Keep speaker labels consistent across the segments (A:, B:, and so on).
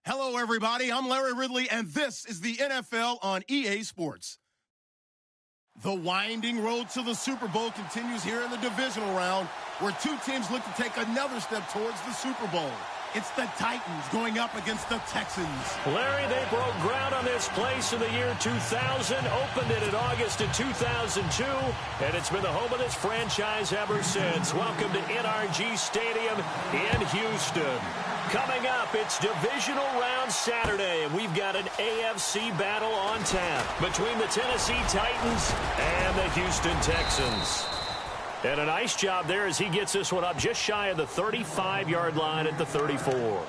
A: Hello, everybody. I'm Larry Ridley, and this is the NFL on EA Sports. The winding road to the Super Bowl continues here in the divisional round, where two teams look to take another step towards the Super Bowl. It's the Titans going up against the Texans.
B: Larry, they broke ground on this place in the year 2000, opened it in August of 2002, and it's been the home of this franchise ever since. Welcome to NRG Stadium in Houston. Coming up, it's Divisional Round Saturday, and we've got an AFC battle on tap between the Tennessee Titans and the Houston Texans. And a nice job there as he gets this one up just shy of the 35-yard line at the 34.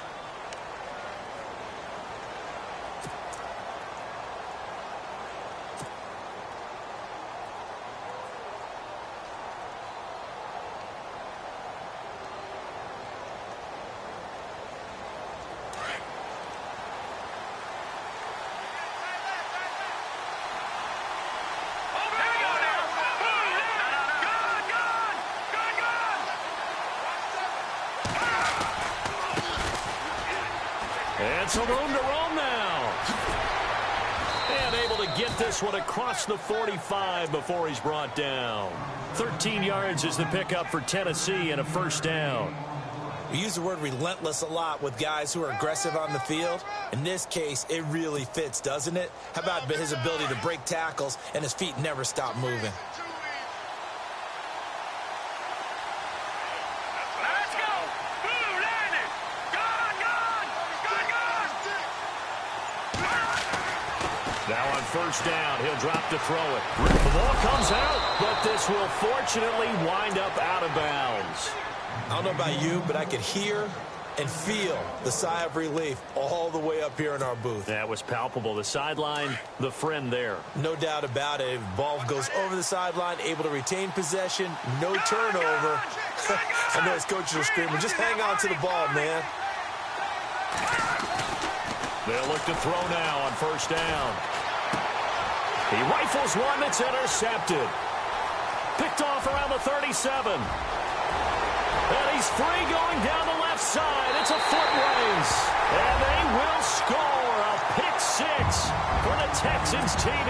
B: And some room to roam now. And able to get this one across the 45 before he's brought down. 13 yards is the pickup for Tennessee and a first down.
C: We use the word relentless a lot with guys who are aggressive on the field. In this case, it really fits, doesn't it? How about his ability to break tackles and his feet never stop moving?
B: Now on first down, he'll drop to throw it. The ball comes out, but this will fortunately wind up out of bounds.
C: I don't know about you, but I could hear and feel the sigh of relief all the way up here in our booth.
B: That was palpable. The sideline, the friend there.
C: No doubt about it. The ball goes over the sideline, able to retain possession, no turnover. I know his coaches are screaming, just hang on to the ball, man.
B: They'll look to throw now on first down. He rifles one that's intercepted. Picked off around the 37. And he's free going down the left side. It's a foot race. And they will score a pick six for the Texans TD.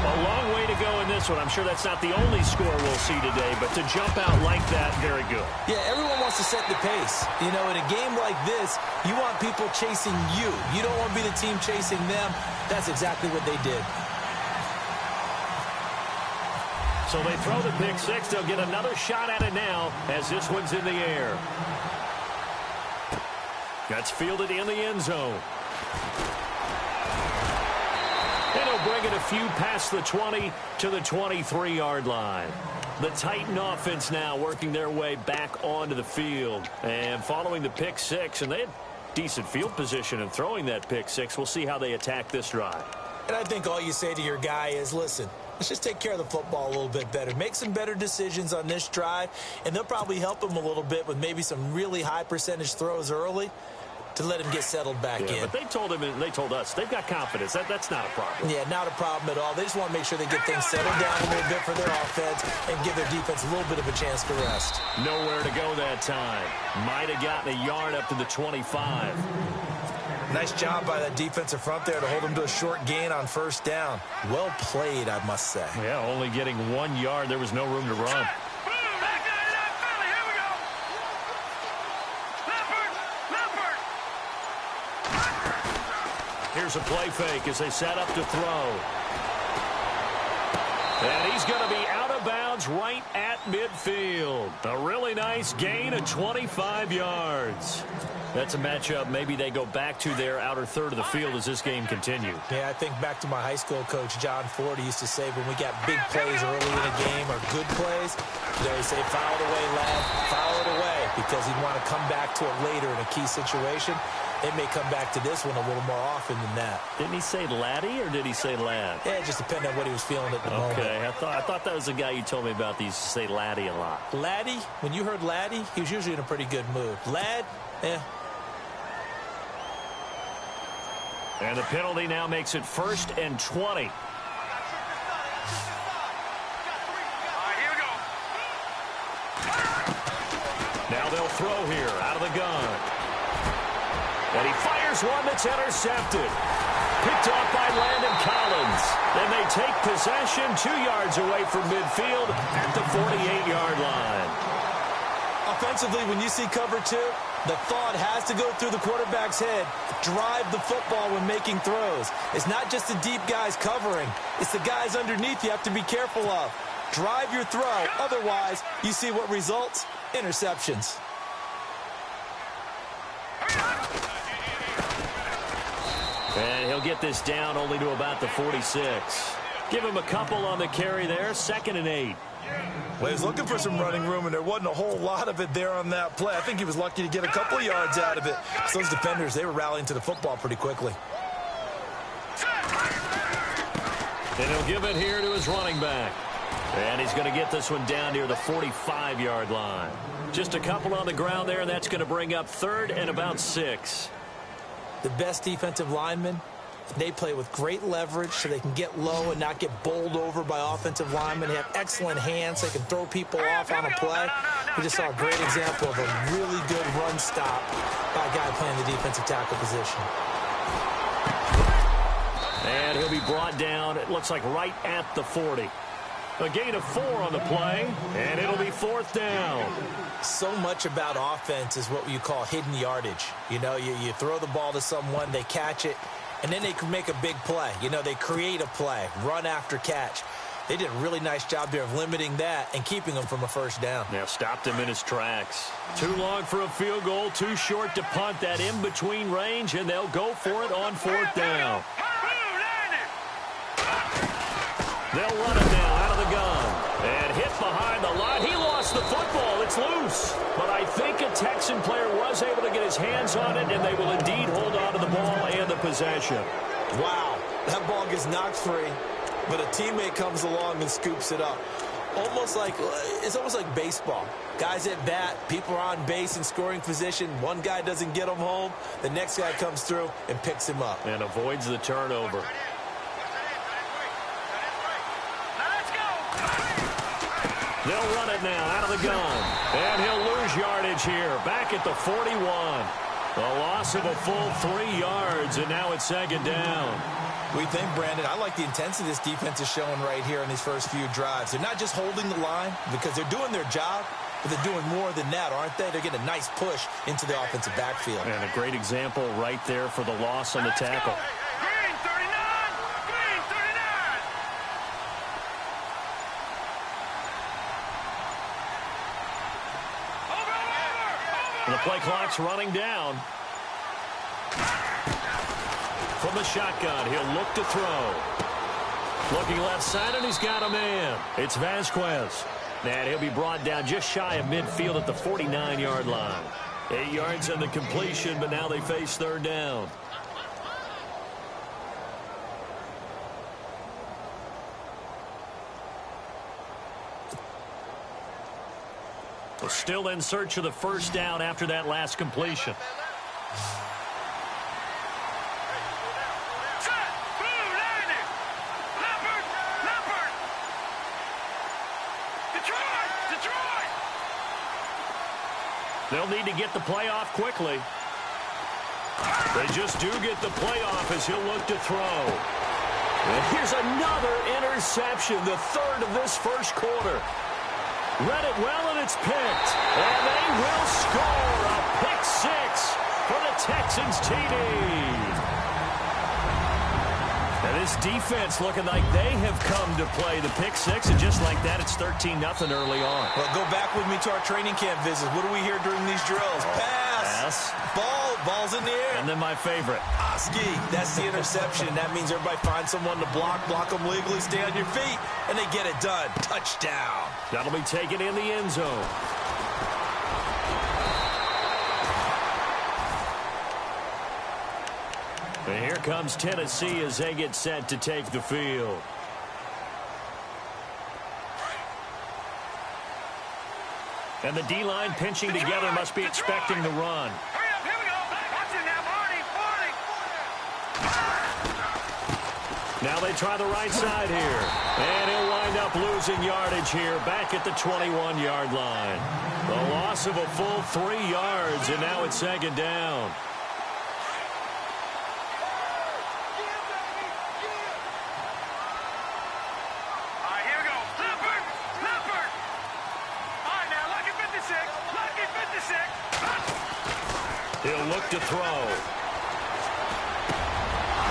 B: A long way to go in this one. I'm sure that's not the only score we'll see today, but to jump out like that, very good.
C: Yeah, everyone wants to set the pace. You know, in a game like this, you want people chasing you. You don't want to be the team chasing them. That's exactly what they did.
B: So they throw the pick six. They'll get another shot at it now as this one's in the air. That's fielded in the end zone. And he'll bring it a few past the 20 to the 23-yard line. The Titan offense now working their way back onto the field. And following the pick six, and they had decent field position in throwing that pick six. We'll see how they attack this drive.
C: And I think all you say to your guy is, listen, let's just take care of the football a little bit better. Make some better decisions on this drive, and they'll probably help him a little bit with maybe some really high percentage throws early to let him get settled back in.
B: But they told him and they told us they've got confidence. That's not a problem.
C: Yeah, not a problem at all. They just want to make sure they get things settled down a little bit for their offense and give their defense a little bit of a chance to rest.
B: Nowhere to go that time. Might have gotten a yard up to the 25.
C: Nice job by that defensive front there to hold him to a short gain on first down. Well played, I must say.
B: Yeah, only getting 1 yard. There was no room to run. Here's a play fake as they set up to throw. And he's going to be out of bounds right at midfield. A really nice gain of 25 yards. That's a matchup maybe they go back to their outer third of the field as this game continues.
C: Yeah, I think back to my high school coach, John Ford. He used to say when we got big plays early in a game or good plays, they would say, foul it away, lad, foul it away, because he'd want to come back to it later in a key situation. They may come back to this one a little more often than that.
B: Didn't he say laddie or did he say lad?
C: Yeah, it just depended on what he was feeling at the moment.
B: Okay, I thought that was the guy you told me about. He used to say laddie a lot.
C: Laddie, when you heard laddie, he was usually in a pretty good mood. Lad,
B: And the penalty now makes it 1st and 20. Now they'll throw here out of the gun. And he fires one that's intercepted. Picked off by Landon Collins. Then they take possession 2 yards away from midfield at the 48-yard line.
C: Offensively, when you see cover 2, the thought has to go through the quarterback's head. Drive the football when making throws. It's not just the deep guys covering. It's the guys underneath you have to be careful of. Drive your throw. Otherwise, you see what results? Interceptions.
B: And he'll get this down only to about the 46. Give him a couple on the carry there. 2nd and 8.
C: Well, he was looking for some running room, and there wasn't a whole lot of it there on that play. I think he was lucky to get a couple of yards out of it. So those defenders, they were rallying to the football pretty quickly.
B: And he'll give it here to his running back. And he's going to get this one down near the 45-yard line. Just a couple on the ground there, and that's going to bring up 3rd and about 6.
C: The best defensive linemen, they play with great leverage so they can get low and not get bowled over by offensive linemen. They have excellent hands. They can throw people off on a play. We just saw a great example of a really good run stop by a guy playing the defensive tackle position.
B: And he'll be brought down, it looks like right at the 40. A gain of 4 on the play, and it'll be 4th down.
C: So much about offense is what you call hidden yardage. You know, you throw the ball to someone, they catch it, and then they can make a big play. You know, they create a play, run after catch. They did a really nice job there of limiting that and keeping him from a first down.
B: Now stopped him in his tracks. Too long for a field goal, too short to punt that in-between range, and they'll go for it on 4th down. They'll run it now out of the gun. And hit behind the line. He lost the football. It's loose. But I think a Texan player was able to get his hands on it, and they will indeed hold on to the ball and the possession.
C: Wow. That ball gets knocked free, but a teammate comes along and scoops it up. It's almost like baseball. Guys at bat, people are on base in scoring position. One guy doesn't get him home. The next guy comes through and picks him up.
B: And avoids the turnover. They'll run it now out of the gun. And he'll lose yardage here. Back at the 41. A loss of a full 3 yards, and now it's 2nd down.
C: We think, Brandon, I like the intensity this defense is showing right here in these first few drives. They're not just holding the line because they're doing their job, but they're doing more than that, aren't they? They're getting a nice push into the offensive backfield.
B: And a great example right there for the loss on the tackle. The play clock's running down. From the shotgun, he'll look to throw. Looking left side, and he's got a man. It's Vasquez. And he'll be brought down just shy of midfield at the 49-yard line. 8 yards on the completion, but now they face 3rd down. Still in search of the first down after that last completion. They'll need to get the play off quickly. They just do get the play off as he'll look to throw. And here's another interception, the 3rd of this first quarter. Read it well, and it's picked. And they will score a pick 6 for the Texans TD. And this defense looking like they have come to play the pick 6, and just like that, it's 13-0 early on.
C: Well, go back with me to our training camp visits. What do we hear during these drills? Pass. Ball's in the air.
B: And then my favorite.
C: Oski, that's the interception. That means everybody finds someone to block them legally, stay on your feet, and they get it done. Touchdown.
B: That'll be taken in the end zone. And here comes Tennessee as they get set to take the field. And the D-line pinching together must be expecting the run. Now they try the right side here. And he'll wind up losing yardage here back at the 21-yard line. The loss of a full 3 yards, and now it's 2nd down. He'll look to throw.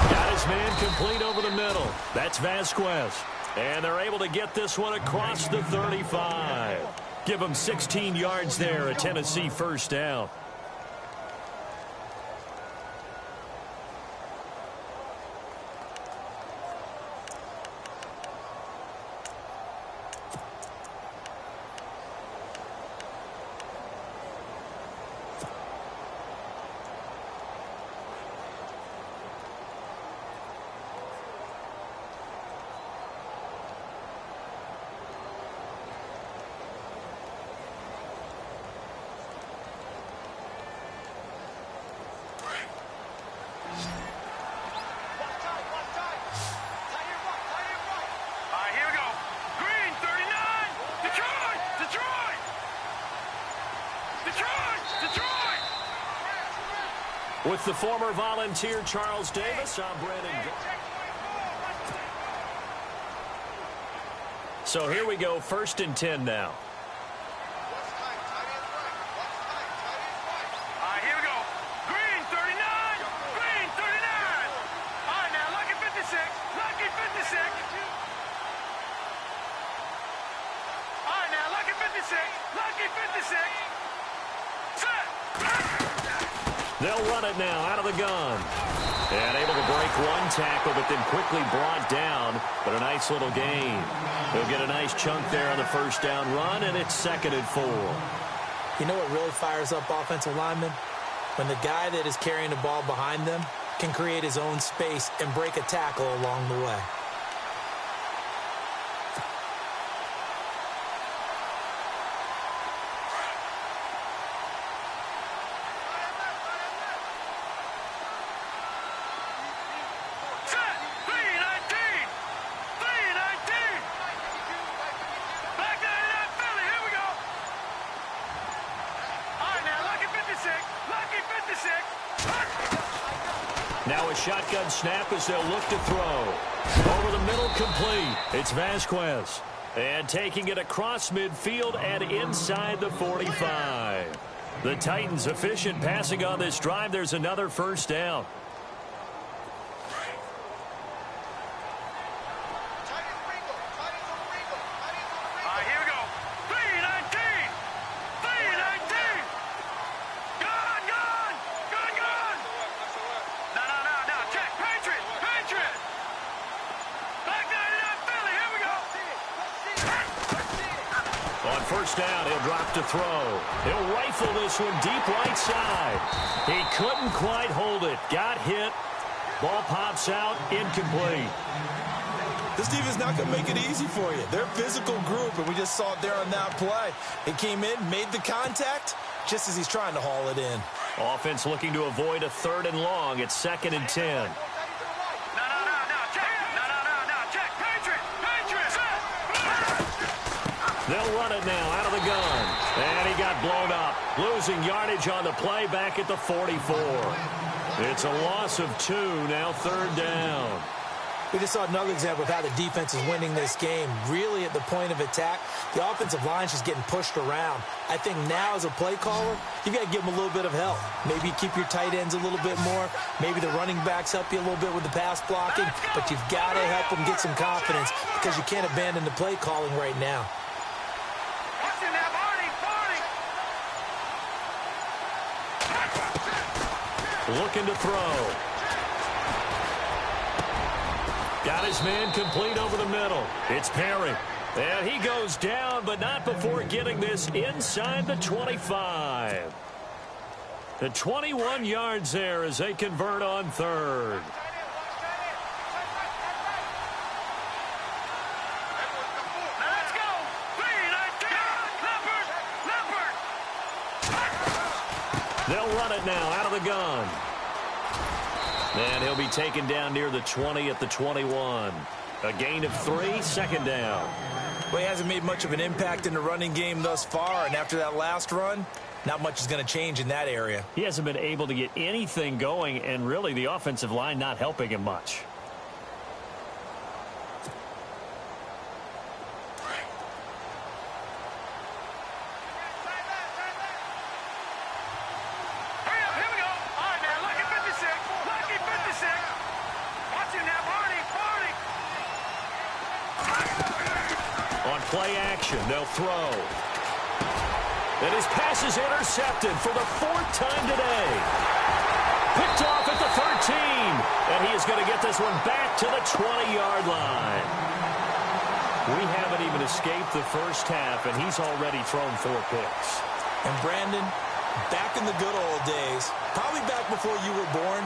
B: Got his man complete over the middle. That's Vasquez. And they're able to get this one across the 35. Give him 16 yards there, a Tennessee first down. With the former Volunteer Charles Davis, I'm Brandon. So here we go, 1st and 10 now.
D: Here we go. Green 39. Green 39. All right, now Lucky 56. Lucky 56. All right, now Lucky 56. Lucky 56. Set.
B: They'll run it now out of the gun. And able to break one tackle, but then quickly brought down. But a nice little gain. He'll get a nice chunk there on the first down run, and it's 2nd and 4.
C: You know what really fires up offensive linemen? When the guy that is carrying the ball behind them can create his own space and break a tackle along the way.
B: Now a shotgun snap as they'll look to throw. Over the middle, complete. It's Vasquez. And taking it across midfield and inside the 45. The Titans efficient passing on this drive. There's another first down. First down, he'll drop to throw. He'll rifle this one deep right side. He couldn't quite hold it. Got hit. Ball pops out, incomplete.
C: This defense is not going to make it easy for you. They're a physical group, and we just saw it there on that play. He came in, made the contact, just as he's trying to haul it in.
B: Offense looking to avoid a 3rd and long. It's 2nd and 10. They'll run it now out of the gun. And he got blown up. Losing yardage on the play back at the 44. It's a loss of 2, now 3rd down.
C: We just saw another example of how the defense is winning this game. Really at the point of attack, the offensive line is just getting pushed around. I think now as a play caller, you got to give them a little bit of help. Maybe keep your tight ends a little bit more. Maybe the running backs help you a little bit with the pass blocking. But you've got to help them get some confidence because you can't abandon the play calling right now.
B: Looking to throw. Got his man complete over the middle. It's Perry. And he goes down, but not before getting this inside the 25. The 21 yards there as they convert on 3rd. They'll run it now out of the gun. And he'll be taken down near the 20 at the 21. A gain of 3, 2nd down.
C: Well, he hasn't made much of an impact in the running game thus far, and after that last run, not much is going to change in that area.
B: He hasn't been able to get anything going, and really the offensive line not helping him much.
D: Here we go.
B: play action. They'll throw. And his pass is intercepted for the 4th time today. Picked off at the 13. And he is going to get this one back to the 20-yard line. We haven't even escaped the first half, and he's already thrown 4 picks.
C: And Brandon, back in the good old days, probably back before you were born,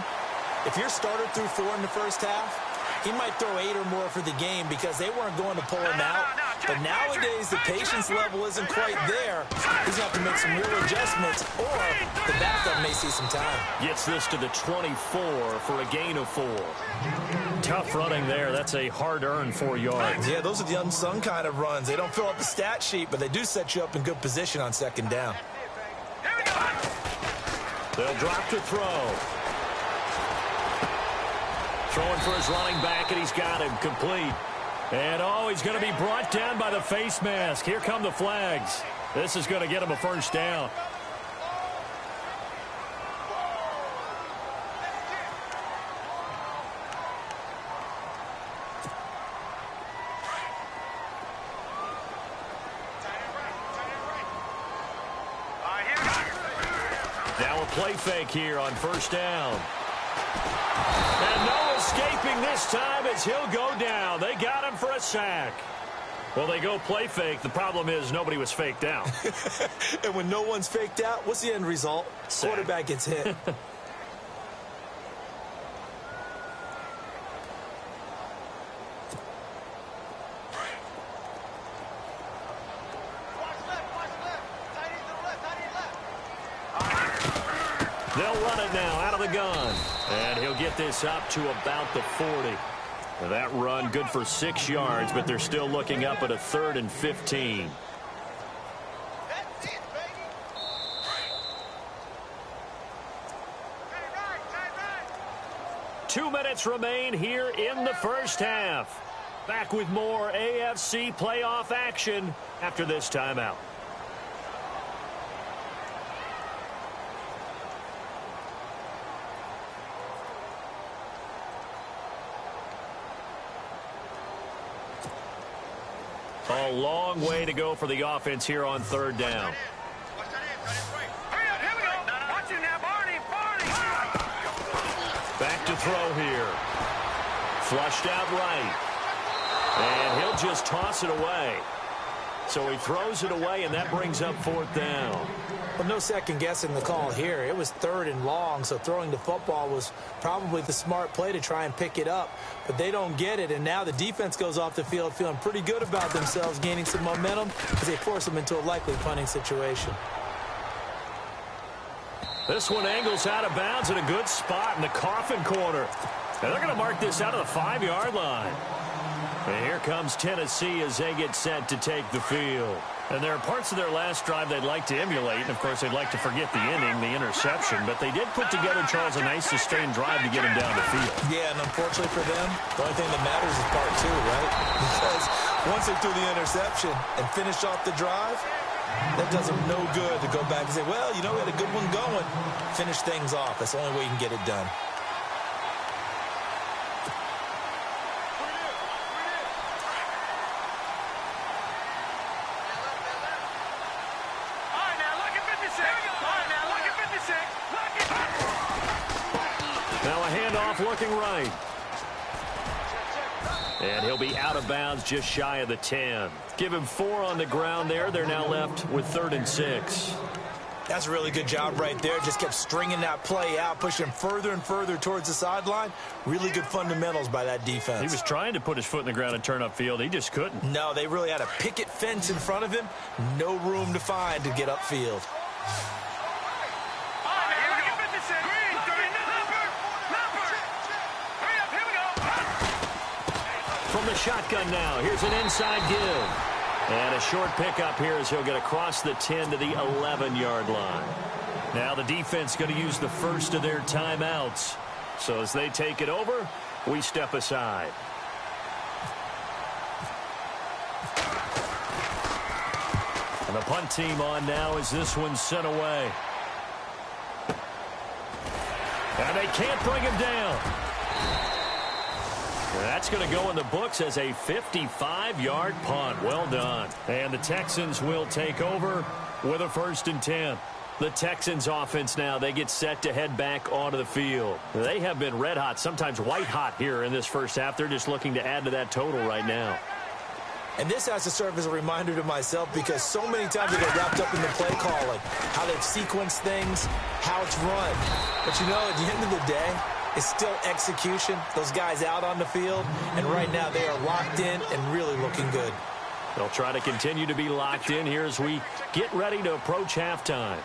C: if your starter threw 4 in the first half, he might throw 8 or more for the game because they weren't going to pull him out. But nowadays, the patience level isn't quite there. He's going to have to make some real adjustments, or the backup may see some time.
B: Gets this to the 24 for a gain of 4. Tough running there. That's a hard-earned 4 yards.
C: Yeah, those are the unsung kind of runs. They don't fill up the stat sheet, but they do set you up in good position on 2nd down.
B: They'll drop to throw. Throwing for his running back, and he's got him complete. And, he's going to be brought down by the face mask. Here come the flags. This is going to get him a first down. Now a play fake here on 1st down. And no escaping this time as he'll go down. They got him for a sack. Well, they go play fake. The problem is nobody was faked out.
C: And when no one's faked out, what's the end result?
B: Sack.
C: Quarterback gets hit.
B: They'll run it now out of the gun. And he'll get this up to about the 40. That run good for 6 yards, but they're still looking up at a 3rd and 15. Two minutes remain here in the first half. Back with more AFC playoff action after this timeout. A long way to go for the offense here on 3rd down. Back to throw here. Flushed out right. And he'll just toss it away. So he throws it away, and that brings up 4th down.
C: Well, no second guessing the call here. It was 3rd and long, so throwing the football was probably the smart play to try and pick it up. But they don't get it, and now the defense goes off the field feeling pretty good about themselves, gaining some momentum as they force them into a likely punting situation.
B: This one angles out of bounds in a good spot in the coffin corner. And they're going to mark this out of the 5-yard line. And here comes Tennessee as they get set to take the field. And there are parts of their last drive they'd like to emulate. And, of course, they'd like to forget the inning, the interception. But they did put together, Charles, a nice sustained drive to get him down the field.
C: Yeah, and unfortunately for them, the only thing that matters is part 2, right? Because once they threw the interception and finished off the drive, that does them no good to go back and say, well, you know, we had a good one going. Finish things off. That's the only way you can get it done.
B: Now a handoff looking right. And he'll be out of bounds just shy of the 10. Give him 4 on the ground there. They're now left with 3rd and 6.
C: That's a really good job right there. Just kept stringing that play out, pushing further and further towards the sideline. Really good fundamentals by that defense.
B: He was trying to put his foot in the ground and turn upfield. He just couldn't.
C: No, they really had a picket fence in front of him. No room to find to get upfield.
B: From the shotgun now, here's an inside give. And a short pickup here as he'll get across the 10 to the 11-yard line. Now the defense going to use the first of their timeouts. So as they take it over, we step aside. And the punt team on now as this one's sent away. And they can't bring him down. That's going to go in the books as a 55-yard punt. Well done. And the Texans will take over with a 1st and 10. The Texans offense now, they get set to head back onto the field. They have been red hot, sometimes white hot here in this first half. They're just looking to add to that total right now.
C: And this has to serve as a reminder to myself because so many times I get wrapped up in the play calling, how they've sequenced things, how it's run. But you know, at the end of the day, it's still execution. Those guys out on the field, and right now they are locked in and really looking good.
B: They'll try to continue to be locked in here as we get ready to approach halftime.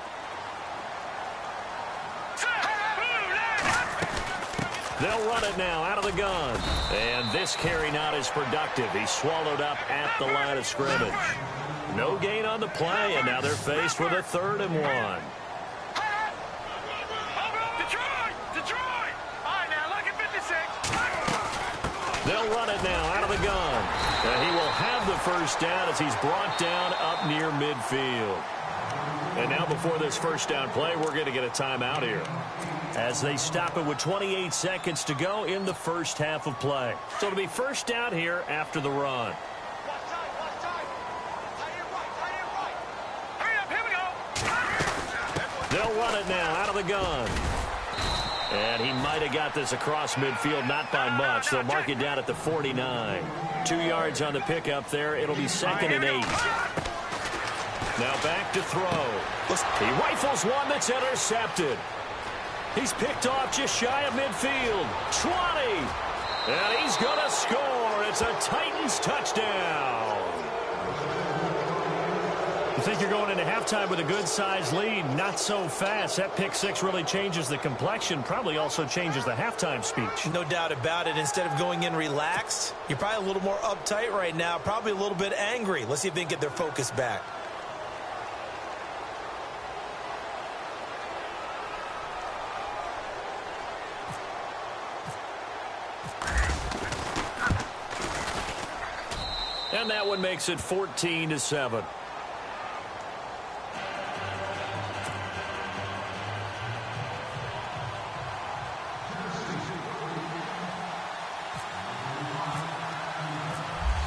B: They'll run it now out of the gun. And this carry not as productive. He's swallowed up at the line of scrimmage. No gain on the play, and now they're faced with a 3rd and 1.
D: Detroit! All right, now look at 56.
B: They'll run it now out of the gun. And he will have the 1st down as he's brought down up near midfield. And now before this 1st down play, we're going to get a timeout here, as they stop it with 28 seconds to go in the first half of play. So it'll be 1st down here after the run. They'll run it now out of the gun. And he might have got this across midfield, not by much. They'll mark it down at the 49. 2 yards on the pickup there. It'll be 2nd and 8. Now back to throw. He rifles one that's intercepted. He's picked off just shy of midfield. 20. And he's going to score. It's a Titans touchdown. You think you're going into halftime with a good-sized lead. Not so fast. That pick 6 really changes the complexion. Probably also changes the halftime speech.
C: No doubt about it. Instead of going in relaxed, you're probably a little more uptight right now. Probably a little bit angry. Let's see if they can get their focus back.
B: And that one makes it 14-7.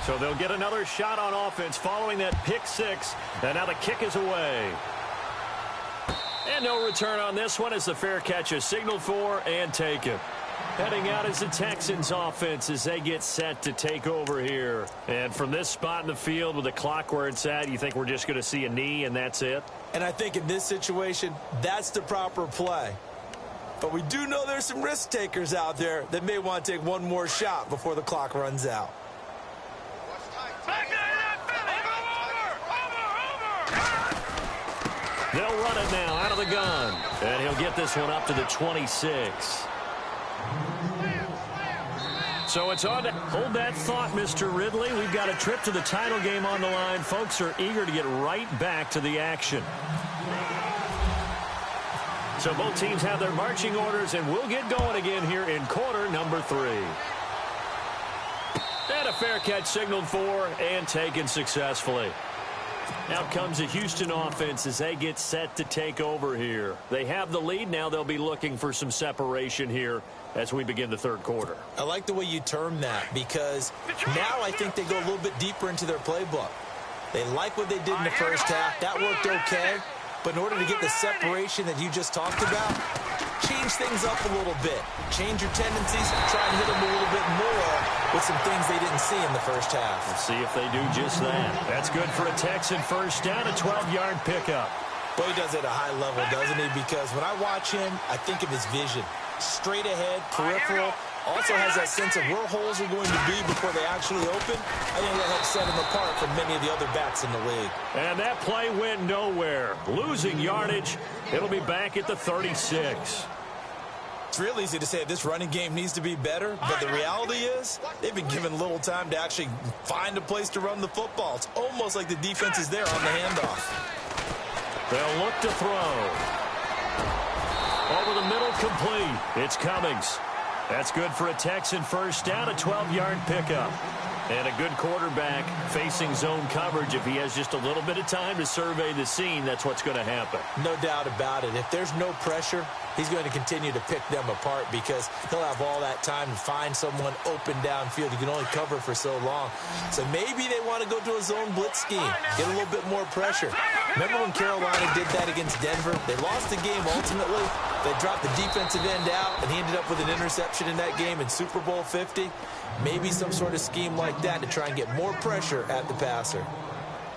B: So they'll get another shot on offense following that pick 6. And now the kick is away. And no return on this one as the fair catch is signaled for and taken. Heading out is the Texans offense as they get set to take over here. And from this spot in the field with the clock where it's at, you think we're just going to see a knee and that's it?
C: And I think in this situation, that's the proper play. But we do know there's some risk takers out there that may want to take one more shot before the clock runs out.
B: They'll run it now out of the gun. And he'll get this one up to the 26. So it's on to hold that thought, Mr. Ridley. We've got a trip to the title game on the line. Folks are eager to get right back to the action. So both teams have their marching orders, and we'll get going again here in quarter number 3. And a fair catch signaled for and taken successfully. Out comes the Houston offense as they get set to take over here. They have the lead. Now they'll be looking for some separation here as we begin the 3rd quarter.
C: I like the way you term that because now I think they go a little bit deeper into their playbook. They like what they did in the first half. That worked okay. But in order to get the separation that you just talked about, change things up a little bit. Change your tendencies. Try and hit them a little bit more with some things they didn't see in the first half.
B: Let's see if they do just that. That's good for a Texan 1st down, a 12-yard pickup.
C: Well, he does it at a high level, doesn't he? Because when I watch him, I think of his vision. Straight ahead, peripheral. Also has that sense of where holes are going to be before they actually open. I think that helps set him apart from many of the other backs in the league.
B: And that play went nowhere. Losing yardage. It'll be back at the 36.
C: It's real easy to say this running game needs to be better, but the reality is they've been given little time to actually find a place to run the football. It's almost like the defense is there on the handoff.
B: They'll look to throw. Over the middle, complete. It's Cummings. That's good for a Texan 1st down, a 12-yard pickup. And a good quarterback facing zone coverage. If he has just a little bit of time to survey the scene, that's what's going to happen.
C: No doubt about it. If there's no pressure, he's going to continue to pick them apart because he'll have all that time to find someone open downfield. You can only cover for so long. So maybe they want to go to a zone blitz scheme, get a little bit more pressure. Remember when Carolina did that against Denver? They lost the game ultimately. They dropped the defensive end out, and he ended up with an interception in that game in Super Bowl 50. Maybe some sort of scheme like that to try and get more pressure at the passer.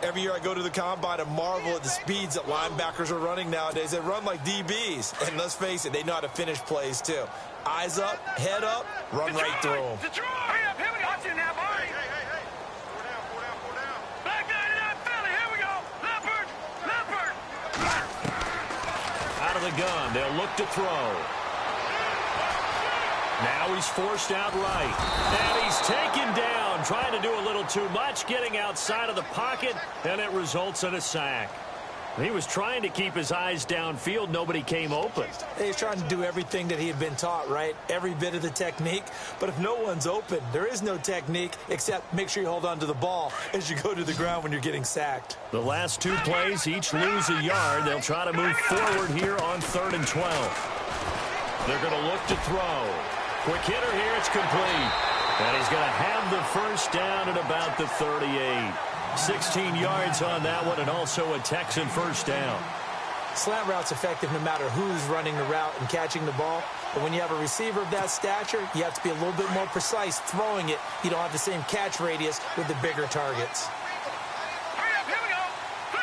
E: Every year I go to the combine and marvel at the speeds that linebackers are running nowadays. They run like DBs. And let's face it, they know how to finish plays too. Eyes up, head up, run right through them.
D: Here we go. Watch it now, boy. Back 99 Philly. Here we go. Leopard.
B: Out of the gun. They'll look to throw. Now he's forced out right. And he's taken down, trying to do a little too much, getting outside of the pocket, and it results in a sack. He was trying to keep his eyes downfield. Nobody came open.
C: He's trying to do everything that he had been taught, right? Every bit of the technique. But if no one's open, there is no technique except make sure you hold on to the ball as you go to the ground when you're getting sacked.
B: The last two plays, each lose a yard. They'll try to move forward here on 3rd and 12. They're going to look to throw. Quick hitter here, it's complete. And he's going to have the first down at about the 38. 16 yards on that one, and also a Texan first down.
C: Slant route's effective no matter who's running the route and catching the ball. But when you have a receiver of that stature, you have to be a little bit more precise throwing it. You don't have the same catch radius with the bigger targets.
D: Hurry up. Here we go. 3,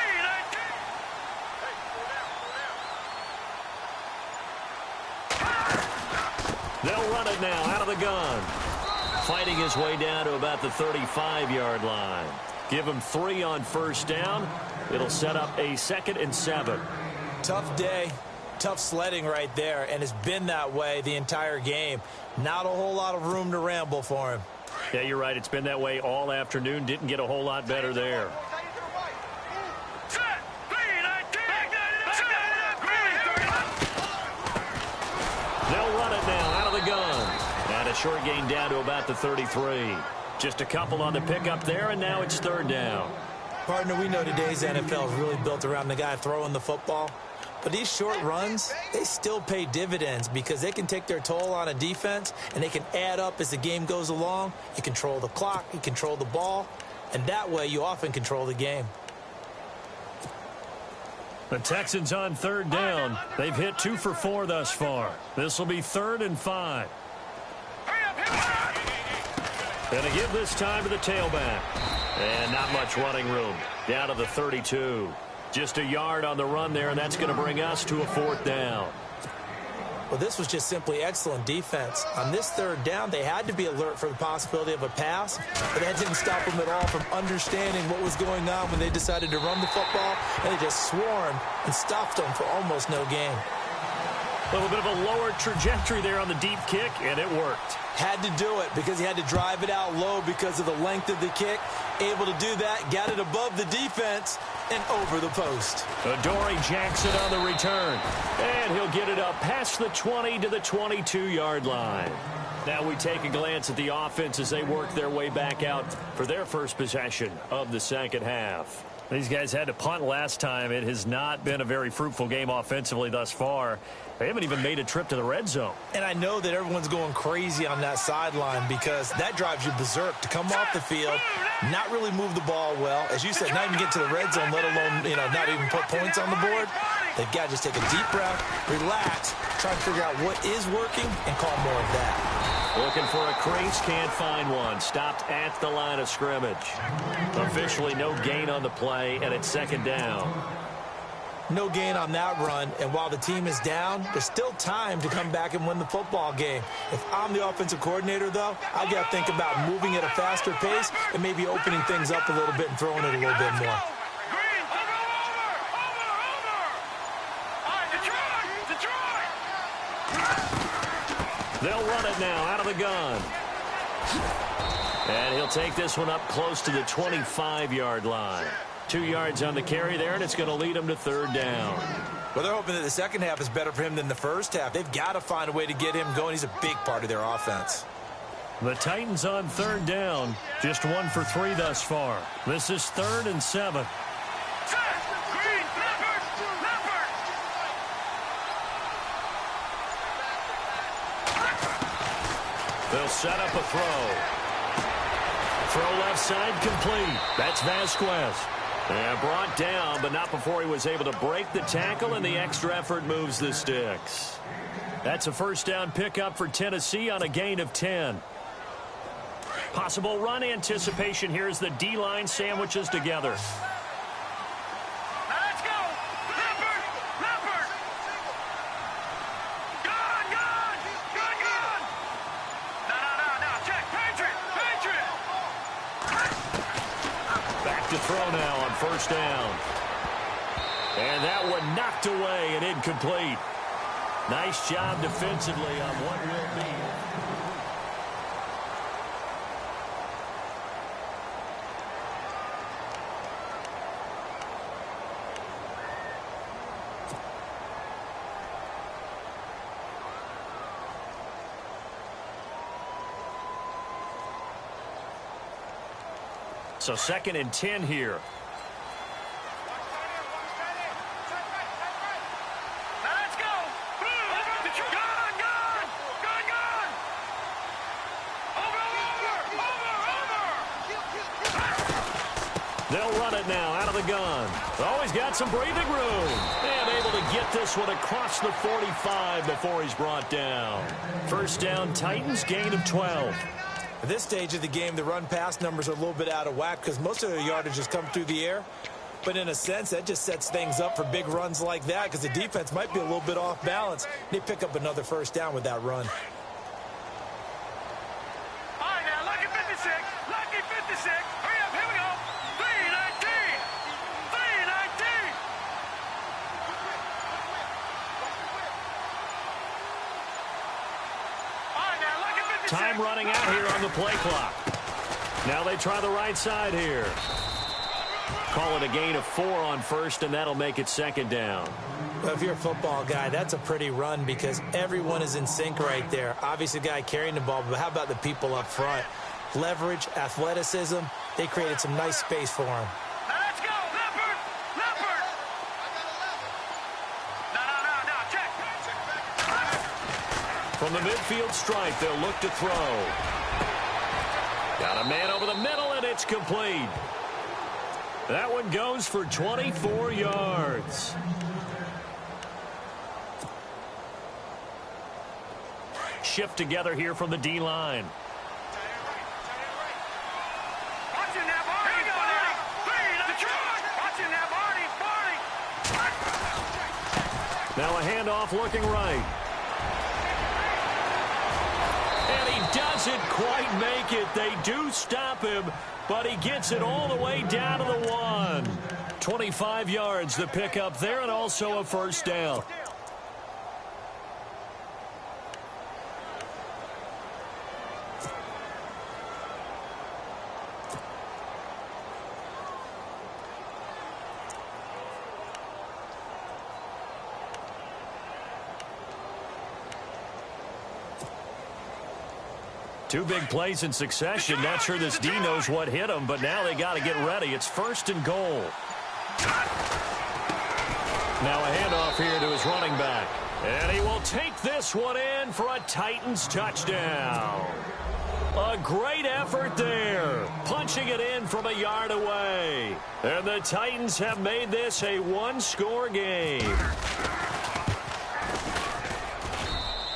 D: 19.
B: They'll run it now out of the gun. Fighting his way down to about the 35-yard line. Give him 3 on first down. It'll set up a 2nd and 7.
C: Tough day, tough sledding right there, and it's been that way the entire game. Not a whole lot of room to ramble for him.
B: Yeah, you're right. It's been that way all afternoon. Didn't get a whole lot better there.
D: Set. 3, 19.
B: They'll run it now out of the gun. And a short gain down to about the 33. Just a couple on the pickup there, and now it's 3rd down.
C: Partner, we know today's NFL is really built around the guy throwing the football. But these short runs, they still pay dividends because they can take their toll on a defense, and they can add up as the game goes along. You control the clock, you control the ball, and that way you often control the game.
B: The Texans on 3rd down. They've hit 2 for 4 thus far. This will be 3rd and 5. And to give this time to the tailback. And not much running room. Down to the 32. Just a yard on the run there, and that's going to bring us to a 4th down.
C: Well, this was just simply excellent defense. On this 3rd down, they had to be alert for the possibility of a pass, but that didn't stop them at all from understanding what was going on when they decided to run the football, and they just swarmed and stopped them for almost no gain.
B: A little bit of a lower trajectory there on the deep kick, and it worked.
C: Had to do it because he had to drive it out low because of the length of the kick. Able to do that, got it above the defense and over the post.
B: Adoree Jackson on the return. And he'll get it up past the 20 to the 22-yard line. Now we take a glance at the offense as they work their way back out for their first possession of the second half. These guys had to punt last time. It has not been a very fruitful game offensively thus far. They haven't even made a trip to the red zone.
C: And I know that everyone's going crazy on that sideline because that drives you berserk to come off the field, not really move the ball well. As you said, not even get to the red zone, let alone, not even put points on the board. They've got to just take a deep breath, relax, try to figure out what is working, and call more of that.
B: Looking for a crease, can't find one. Stopped at the line of scrimmage. Officially no gain on the play, and it's 2nd down.
C: No gain on that run, and while the team is down, there's still time to come back and win the football game. If I'm the offensive coordinator, though, I've got to think about moving at a faster pace and maybe opening things up a little bit and throwing it a little bit more.
B: They'll run it now out of the gun. And he'll take this one up close to the 25-yard line. 2 yards on the carry there, and it's going to lead him to 3rd down.
C: Well, they're hoping that the second half is better for him than the first half. They've got to find a way to get him going. He's a big part of their offense.
B: The Titans on 3rd down. Just 1 for 3 thus far. This is 3rd and 7. They'll set up a throw. Throw left side complete. That's Vasquez. And brought down, but not before he was able to break the tackle, and the extra effort moves the sticks. That's a first down pickup for Tennessee on a gain of 10. Possible run anticipation here as the D-line sandwiches together.
D: Let's go! Leopard! Leopard! Gone! Gone! Gone! Gone! No. Check! Patriot! Patriot!
B: Back to throw now on first down. And that one knocked away and incomplete. Nice job defensively on what will be. So 2nd and 10 here.
D: Let's go! Gone! Gone! Gone! Gone! Over!
B: They'll run it now out of the gun. Always got some breathing room. And able to get this one across the 45 before he's brought down. First down, Titans, gain of 12.
C: At this stage of the game, the run-pass numbers are a little bit out of whack because most of their yardage has come through the air. But in a sense, that just sets things up for big runs like that because the defense might be a little bit off balance. They pick up another first down with that run.
D: All right, now, lucky 56. Lucky 56. Hurry up, here we go. 319. 319. All right, now, lucky 56.
B: Time running out here on the play clock. Now they try the right side here. Call it a gain of 4 on first, and that'll make it 2nd down.
C: Well, if you're a football guy, that's a pretty run because everyone is in sync right there. Obviously, the guy carrying the ball, but how about the people up front? Leverage, athleticism, they created some nice space for him.
D: Let's go, Leopard! Leopard! No, check!
B: From the midfield stripe, they'll look to throw. Got a man over the middle, and it's complete. That one goes for 24 yards. Shift together here from the D-line.
D: Watching that body, Barney! Watching that body, Barney!
B: Now a handoff looking right. And he doesn't quite make it. They do stop him, but he gets it all the way down to the 1. 25 yards the pickup there, and also a first down. Two big plays in succession. Not sure this D knows what hit him, but now they got to get ready. It's 1st and goal. Now a handoff here to his running back. And he will take this one in for a Titans touchdown. A great effort there. Punching it in from a yard away. And the Titans have made this a one-score game.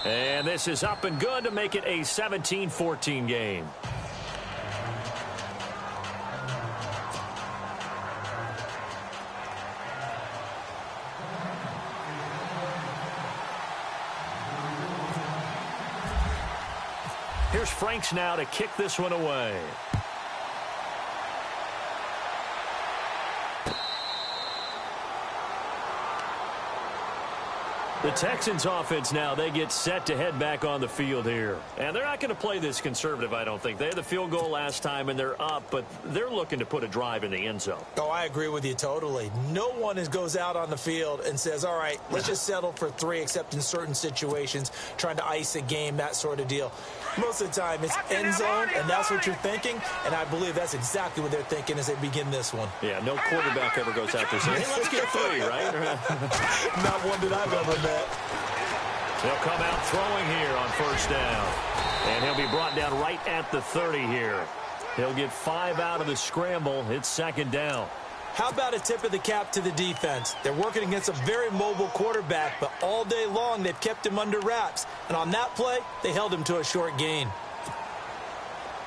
B: And this is up and good to make it a 17-14 game. Here's Franks now to kick this one away. The Texans offense now, they get set to head back on the field here. And they're not going to play this conservative, I don't think. They had the field goal last time, and they're up, but they're looking to put a drive in the end zone.
C: Oh, I agree with you totally. No one goes out on the field and says, all right, let's just settle for 3, except in certain situations, trying to ice a game, that sort of deal. Most of the time, it's end zone, and that's what you're thinking, and I believe that's exactly what they're thinking as they begin this one.
B: Yeah, no quarterback ever goes out there saying, hey, let's get 3, right?
C: Not one that I've ever met.
B: They'll come out throwing here on first down. And he'll be brought down right at the 30 here. He'll get 5 out of the scramble. It's second down.
C: How about a tip of the cap to the defense? They're working against a very mobile quarterback, but all day long they've kept him under wraps. And on that play, they held him to a short gain.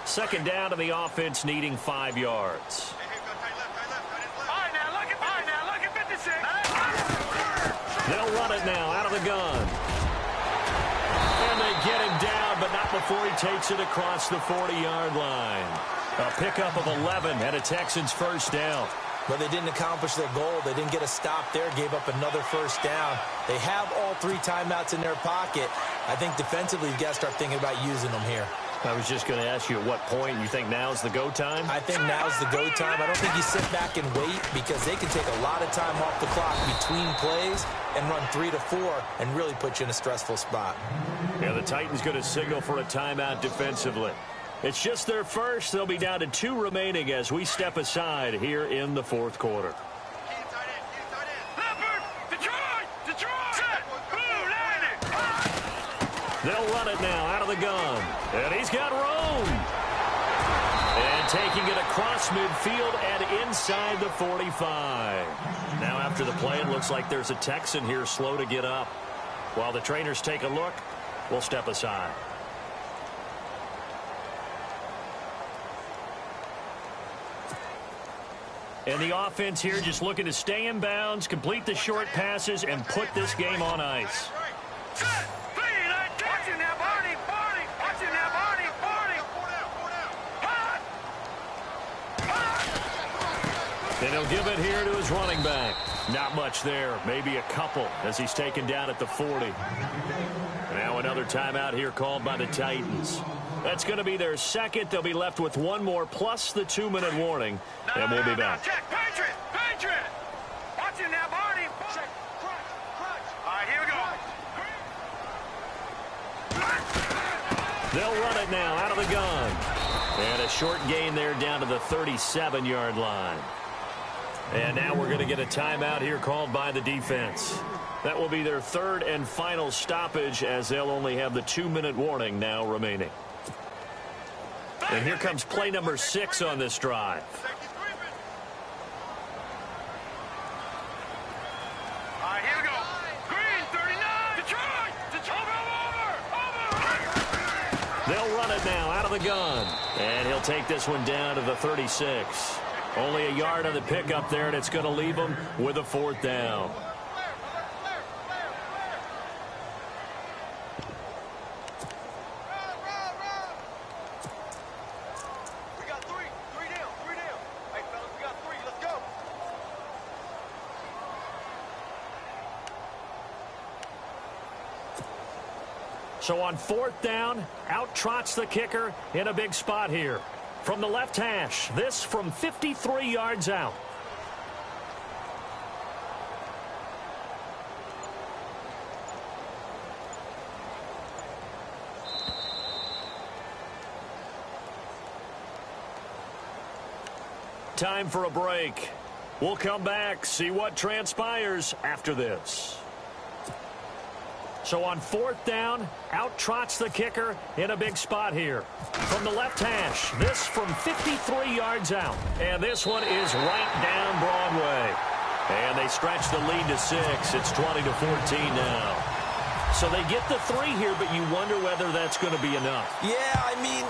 B: Second down to the offense, needing 5 yards. They'll run it now out of the gun. And they get him down, but not before he takes it across the 40-yard line. A pickup of 11 and a Texans first down.
C: But they didn't accomplish their goal. They didn't get a stop there, gave up another first down. They have all 3 timeouts in their pocket. I think defensively, you've got to start thinking about using them here.
B: I was just going to ask you at what point you think now's the go time?
C: I think now's the go time. I don't think you sit back and wait because they can take a lot of time off the clock between plays and run 3 to 4 and really put you in a stressful spot.
B: Yeah, the Titans going to signal for a timeout defensively. It's just their first. They'll be down to 2 remaining as we step aside here in the fourth quarter. They'll run it now out of the gun. And he's got room. And taking it across midfield and inside the 45. Now after the play, it looks like there's a Texan here slow to get up. While the trainers take a look, we'll step aside. And the offense here just looking to stay in bounds, complete the short passes, and put this game on ice. And he'll give it here to his running back. Not much there, maybe a couple as he's taken down at the 40. Now another timeout here called by the Titans. That's going to be their second. They'll be left with 1 more plus the 2-minute warning. And we'll be back.
D: Check, Patriot! Patriot! Watching now, Barney! Check, crunch. All right, here we go.
B: They'll run it now out of the gun. And a short gain there down to the 37-yard line. And now we're going to get a timeout here called by the defense. That will be their 3rd and final stoppage as they'll only have the 2-minute warning now remaining. And here comes play number 6 on this drive.
D: All right, here we go. Green, 39. Detroit. Over.
B: They'll run it now out of the gun. And he'll take this one down to the 36. Only a yard on the pickup there, and it's going to leave him with a 4th down.
D: We got 3. 3 down. Hey, fellas, we got 3. Let's go.
B: So on 4th down, out trots the kicker in a big spot here. From the left hash, this from 53 yards out. Time for a break. We'll come back, see what transpires after this. So on 4th down, out trots the kicker in a big spot here. From the left hash, this from 53 yards out. And this one is right down Broadway. And they stretch the lead to 6. It's 20-14 now. So they get the 3 here, but you wonder whether that's going to be enough.
C: Yeah, I mean,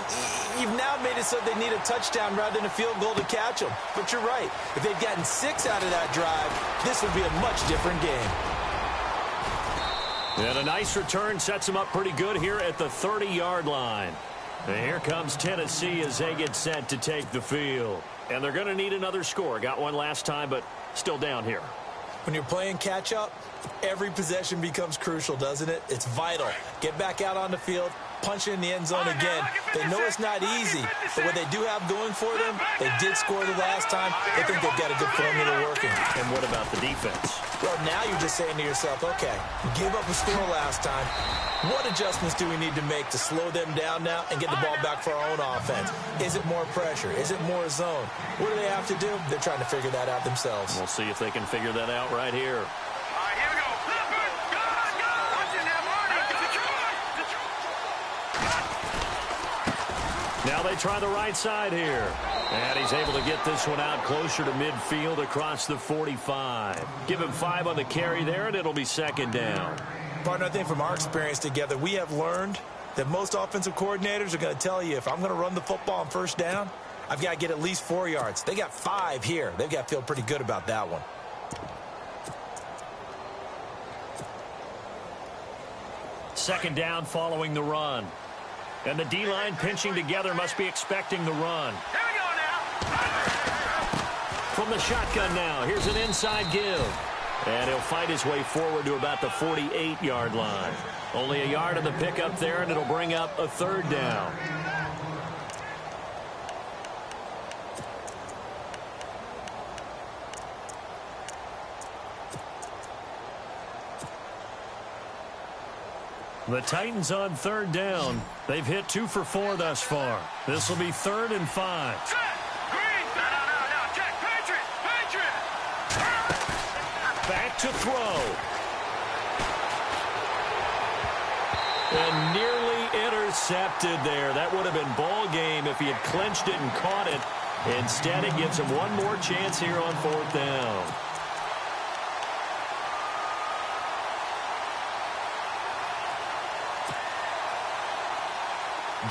C: you've now made it so they need a touchdown rather than a field goal to catch them. But you're right. If they'd gotten 6 out of that drive, this would be a much different game.
B: And a nice return sets them up pretty good here at the 30-yard line. And here comes Tennessee as they get set to take the field. And they're going to need another score. Got one last time, but still down here.
C: When you're playing catch-up, every possession becomes crucial, doesn't it? It's vital. Get back out on the field, punch it in the end zone again. They know it's not easy, but what they do have going for them, they did score the last time. They think they've got a good formula working.
B: And what about the defense?
C: Well, now you're just saying to yourself, okay, we gave up a score last time. What adjustments do we need to make to slow them down now and get the ball back for our own offense? Is it more pressure? Is it more zone? What do they have to do? They're trying to figure that out themselves.
B: We'll see if they can figure that out right here.
D: All right, here we go. Watching now, Barney.
B: Now they try the right side here. And he's able to get this one out closer to midfield across the 45. Give him 5 on the carry there, and it'll be second down.
E: Partner, I think from our experience together, we have learned that most offensive coordinators are going to tell you, if I'm going to run the football on first down, I've got to get at least 4 yards. They got 5 here. They've got to feel pretty good about that one.
B: Second down following the run. And the D-line pinching together must be expecting the run.
D: Here we go now.
B: From the shotgun now, here's an inside give. And he'll fight his way forward to about the 48-yard line. Only a yard of the pickup there, and it'll bring up a third down. The Titans on third down. They've hit 2 for 4 thus far. This will be 3rd and 5.
D: Set. Green. No. Check. Patriot.
B: Back to throw. And nearly intercepted there. That would have been ball game if he had clinched it and caught it. Instead, it gives him one more chance here on 4th down.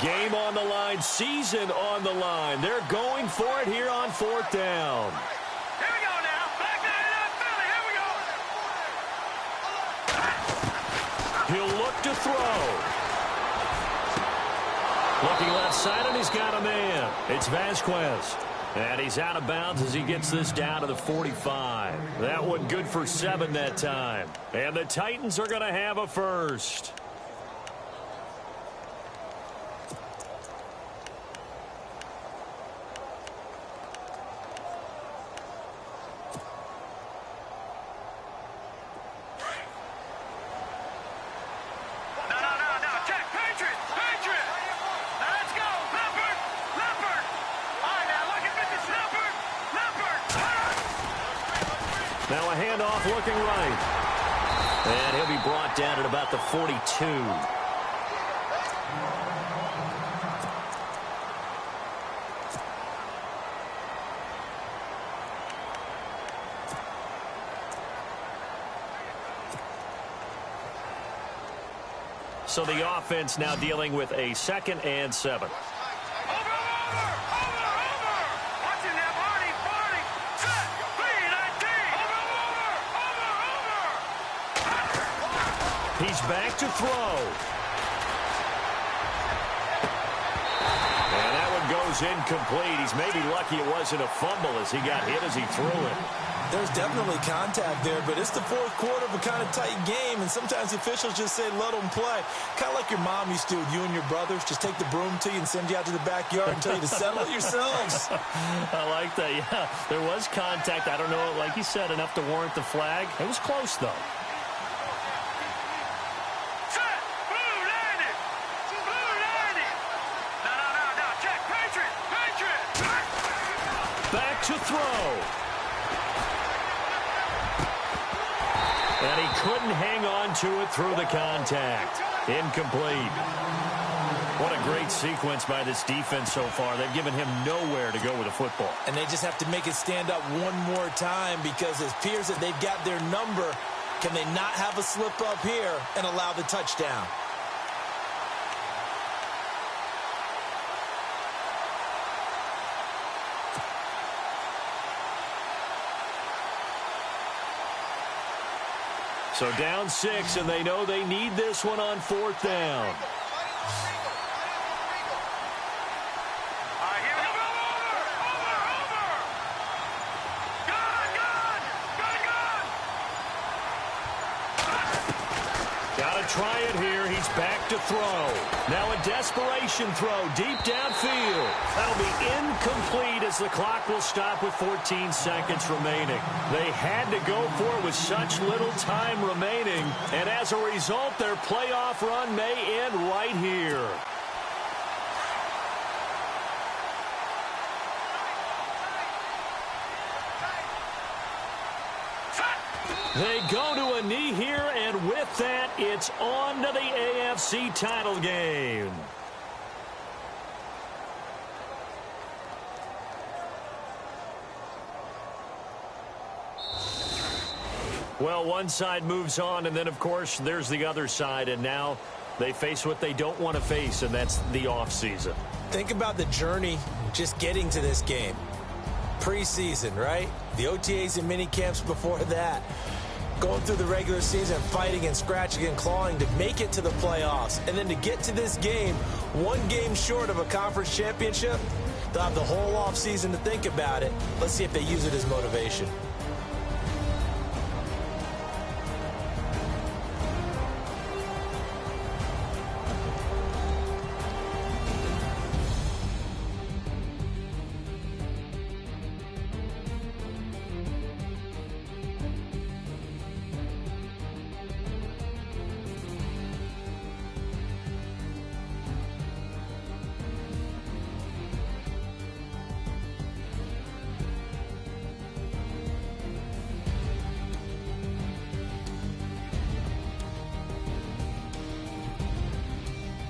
B: Game on the line, season on the line. They're going for it here on 4th down.
D: Here we go now. Back to Philly. Here we go.
B: He'll look to throw. Looking left side, and he's got a man. It's Vasquez. And he's out of bounds as he gets this down to the 45. That one good for 7 that time. And the Titans are going to have a first. Now a handoff looking right. And he'll be brought down at about the 42. So the offense now dealing with a 2nd and 7. He's back to throw. And that one goes incomplete. He's maybe lucky it wasn't a fumble as he got hit as he threw it.
E: There's definitely contact there, but it's the 4th quarter of a kind of tight game, and sometimes officials just say, let them play. Kind of like your mom used to with you and your brothers. Just take the broom to you and send you out to the backyard and tell you to settle it yourselves.
B: I like that, yeah. There was contact. I don't know, like you said, enough to warrant the flag. It was close, though. To throw. And he couldn't hang on to it through the contact. Incomplete. What a great sequence by this defense so far. They've given him nowhere to go with the football.
E: And they just have to make it stand up one more time because it appears that they've got their number. Can they not have a slip up here and allow the touchdown?
B: So down 6, and they know they need this one on 4th down. Gotta try it here. He's back to throw. Now a desperation throw deep downfield. That'll be incomplete as the clock will stop with 14 seconds remaining. They had to go for it with such little time remaining, and as a result, their playoff run may end right here. They go to a knee here, and with that, it's on to the AFC title game. Well, one side moves on, and then, of course, there's the other side, and now they face what they don't want to face, and that's the offseason.
C: Think about the journey just getting to this game. Preseason, right? The OTAs and mini camps before that. Going through the regular season, fighting and scratching and clawing to make it to the playoffs. And then to get to this game, one game short of a conference championship, they'll have the whole offseason to think about it. Let's see if they use it as motivation.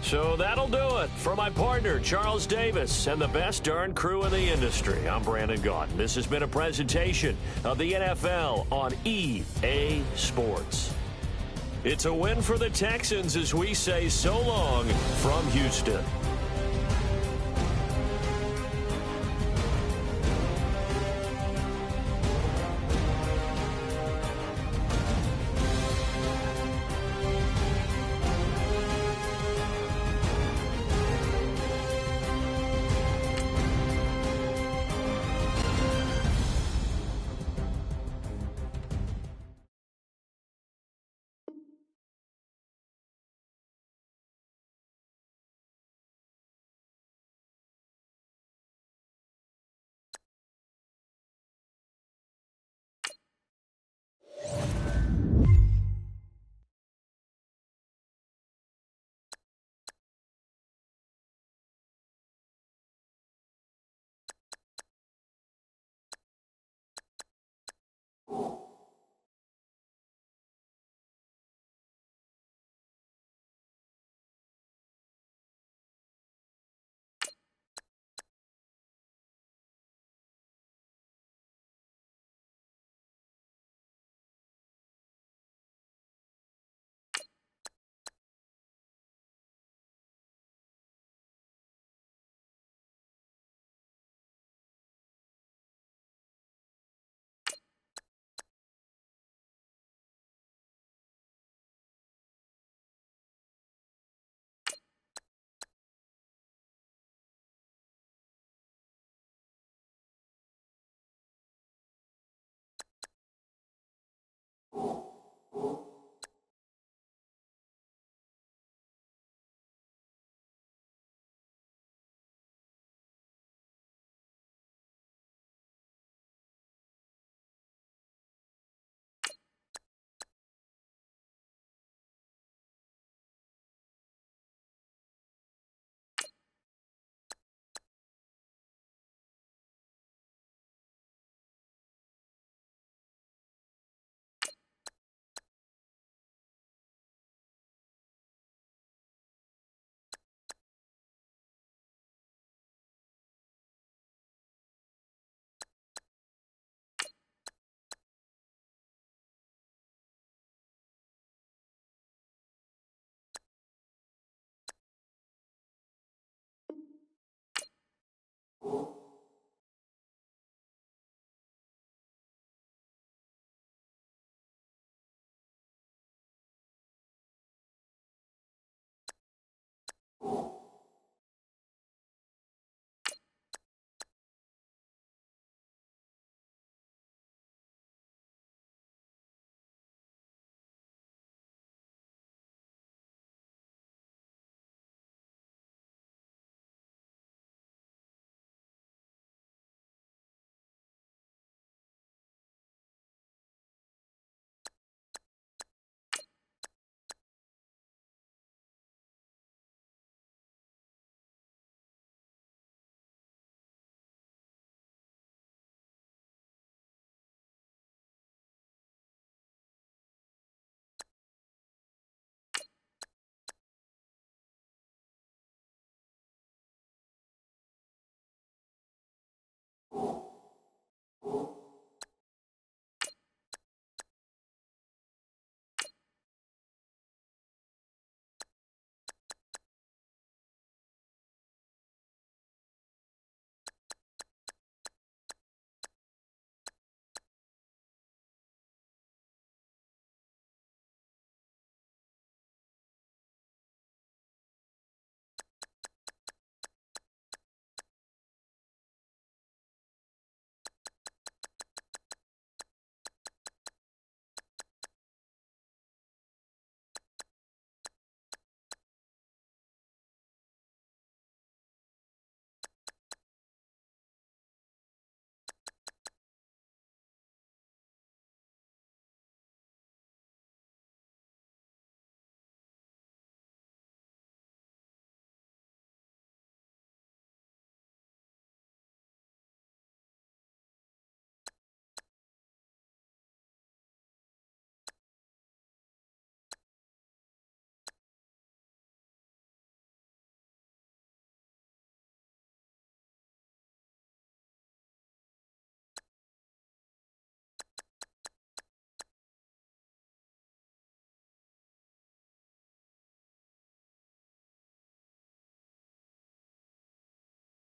B: So that'll do it for my partner, Charles Davis, and the best darn crew in the industry. I'm Brandon Gaudin. This has been a presentation of the NFL on EA Sports. It's a win for the Texans as we say so long from Houston.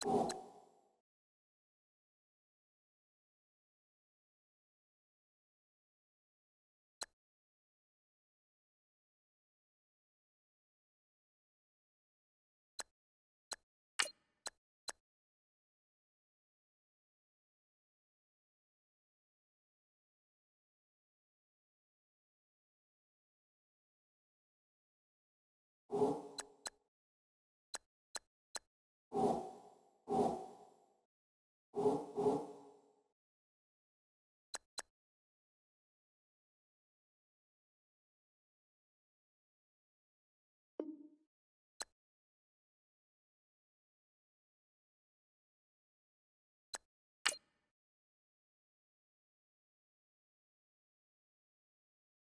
F: you.